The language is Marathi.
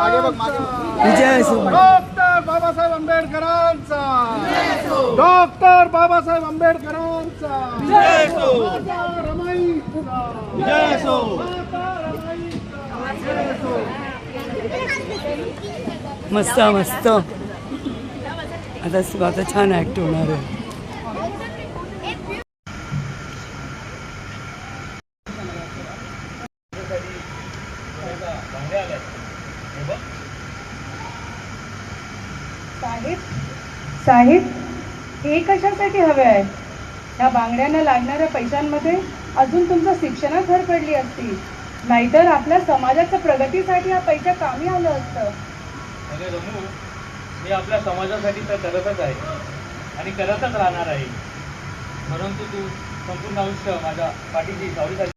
विजय असो. डॉक्टर बाबासाहेब आंबेडकरांचा, डॉक्टर बाबासाहेब आंबेडकरांचा विजय असो. माता रमाईचा, विजय असो. माता रमाईचा. मस्त मस्त. आता छान ऍक्ट होणार आहे. साहेब साहेब हे कशासाठी हवे आहे? या बांगड्यांना लागणाऱ्या पैशांमध्ये अजून तुमचं शिक्षणात भर पडली असती, नाहीतर आपल्या समाजाच्या प्रगतीसाठी हा पैसा कामी आलं असतं. अरे रमू, मी आपल्या समाजासाठी तर करतच आहे आणि करतच राहणार आहे, परंतु तू संपूर्ण आयुष्य माझ्या पाठीची सावली झाली.